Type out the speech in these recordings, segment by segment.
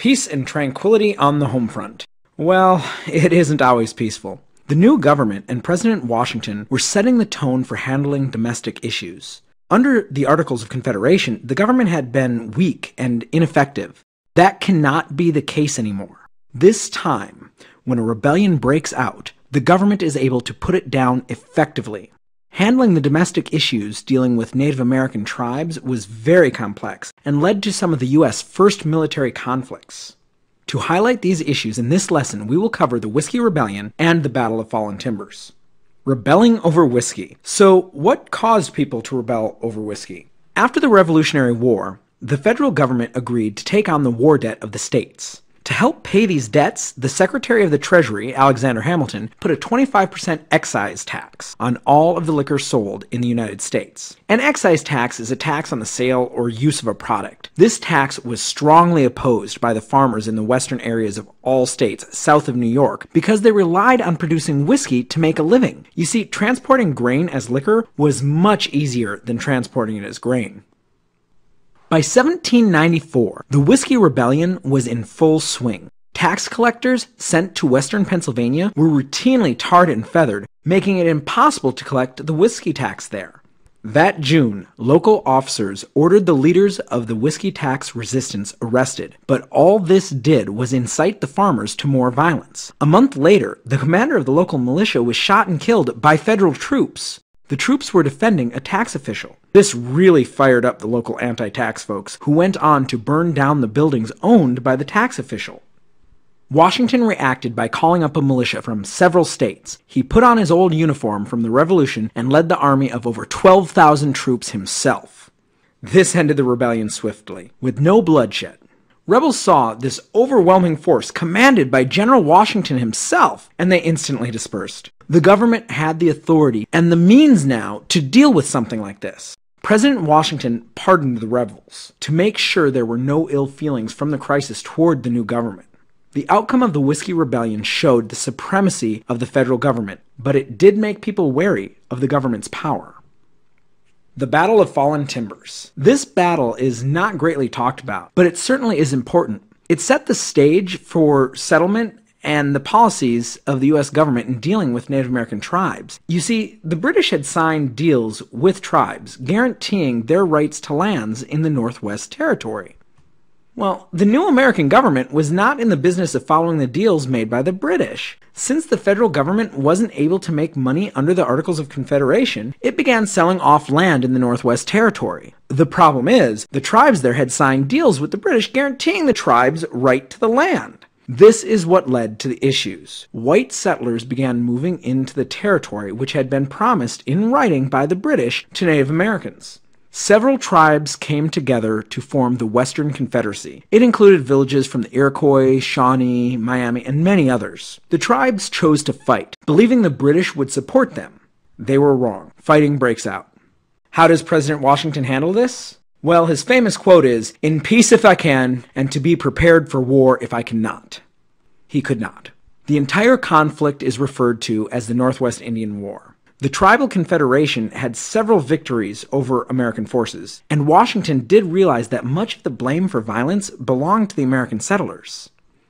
Peace and tranquility on the home front. Well, it isn't always peaceful. The new government and President Washington were setting the tone for handling domestic issues. Under the Articles of Confederation, the government had been weak and ineffective. That cannot be the case anymore. This time, when a rebellion breaks out, the government is able to put it down effectively. Handling the domestic issues dealing with Native American tribes was very complex and led to some of the U.S. first military conflicts. To highlight these issues in this lesson, we will cover the Whiskey Rebellion and the Battle of Fallen Timbers. Rebelling over whiskey. So, what caused people to rebel over whiskey? After the Revolutionary War, the federal government agreed to take on the war debt of the states. To help pay these debts, the Secretary of the Treasury, Alexander Hamilton, put a 25% excise tax on all of the liquor sold in the United States. An excise tax is a tax on the sale or use of a product. This tax was strongly opposed by the farmers in the western areas of all states south of New York because they relied on producing whiskey to make a living. You see, transporting grain as liquor was much easier than transporting it as grain. By 1794, the Whiskey Rebellion was in full swing. Tax collectors sent to western Pennsylvania were routinely tarred and feathered, making it impossible to collect the whiskey tax there. That June, local officers ordered the leaders of the whiskey tax resistance arrested, but all this did was incite the farmers to more violence. A month later, the commander of the local militia was shot and killed by federal troops. The troops were defending a tax official. This really fired up the local anti-tax folks, who went on to burn down the buildings owned by the tax official. Washington reacted by calling up a militia from several states. He put on his old uniform from the Revolution and led the army of over 12,000 troops himself. This ended the rebellion swiftly, with no bloodshed. Rebels saw this overwhelming force commanded by General Washington himself, and they instantly dispersed. The government had the authority and the means now to deal with something like this. President Washington pardoned the rebels to make sure there were no ill feelings from the crisis toward the new government. The outcome of the Whiskey Rebellion showed the supremacy of the federal government, but it did make people wary of the government's power. The Battle of Fallen Timbers. This battle is not greatly talked about, but it certainly is important. It set the stage for settlement and the policies of the U.S. government in dealing with Native American tribes. You see, the British had signed deals with tribes, guaranteeing their rights to lands in the Northwest Territory. Well, the new American government was not in the business of following the deals made by the British. Since the federal government wasn't able to make money under the Articles of Confederation, it began selling off land in the Northwest Territory. The problem is, the tribes there had signed deals with the British guaranteeing the tribes' right to the land. This is what led to the issues. White settlers began moving into the territory which had been promised in writing by the British to Native Americans. Several tribes came together to form the Western Confederacy. It included villages from the Iroquois, Shawnee, Miami, and many others. The tribes chose to fight, believing the British would support them. They were wrong. Fighting breaks out. How does President Washington handle this? Well, his famous quote is, "In peace if I can, and to be prepared for war if I cannot." He could not. The entire conflict is referred to as the Northwest Indian War. The Tribal Confederation had several victories over American forces, and Washington did realize that much of the blame for violence belonged to the American settlers.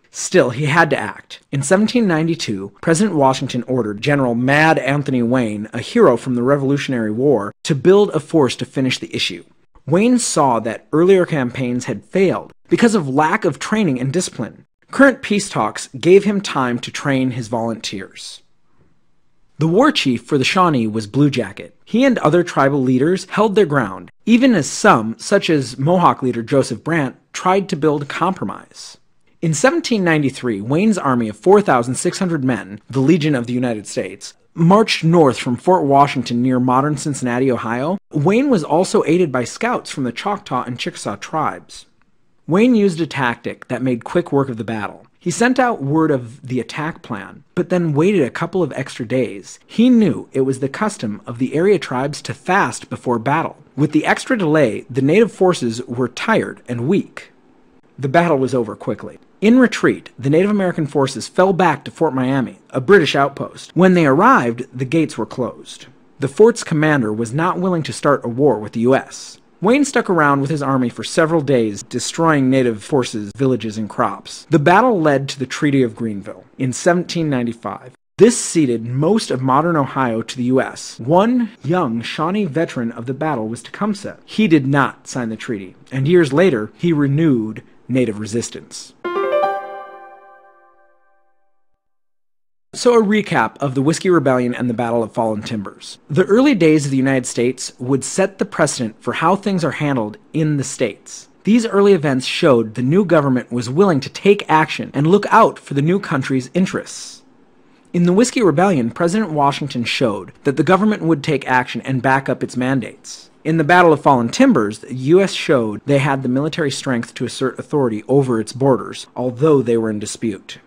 Still, he had to act. In 1792, President Washington ordered General Mad Anthony Wayne, a hero from the Revolutionary War, to build a force to finish the issue. Wayne saw that earlier campaigns had failed because of lack of training and discipline. Current peace talks gave him time to train his volunteers. The war chief for the Shawnee was Blue Jacket. He and other tribal leaders held their ground, even as some, such as Mohawk leader Joseph Brant, tried to build a compromise. In 1793, Wayne's army of 4,600 men, the Legion of the United States, marched north from Fort Washington near modern Cincinnati, Ohio. Wayne was also aided by scouts from the Choctaw and Chickasaw tribes. Wayne used a tactic that made quick work of the battle. He sent out word of the attack plan, but then waited a couple of extra days. He knew it was the custom of the area tribes to fast before battle. With the extra delay, the native forces were tired and weak. The battle was over quickly. In retreat, the Native American forces fell back to Fort Miami, a British outpost. When they arrived, the gates were closed. The fort's commander was not willing to start a war with the U.S. Wayne stuck around with his army for several days, destroying native forces, villages, and crops. The battle led to the Treaty of Greenville in 1795. This ceded most of modern Ohio to the U.S. One young Shawnee veteran of the battle was Tecumseh. He did not sign the treaty, and years later, he renewed native resistance. So a recap of the Whiskey Rebellion and the Battle of Fallen Timbers. The early days of the United States would set the precedent for how things are handled in the states. These early events showed the new government was willing to take action and look out for the new country's interests. In the Whiskey Rebellion, President Washington showed that the government would take action and back up its mandates. In the Battle of Fallen Timbers, the U.S. showed they had the military strength to assert authority over its borders, although they were in dispute.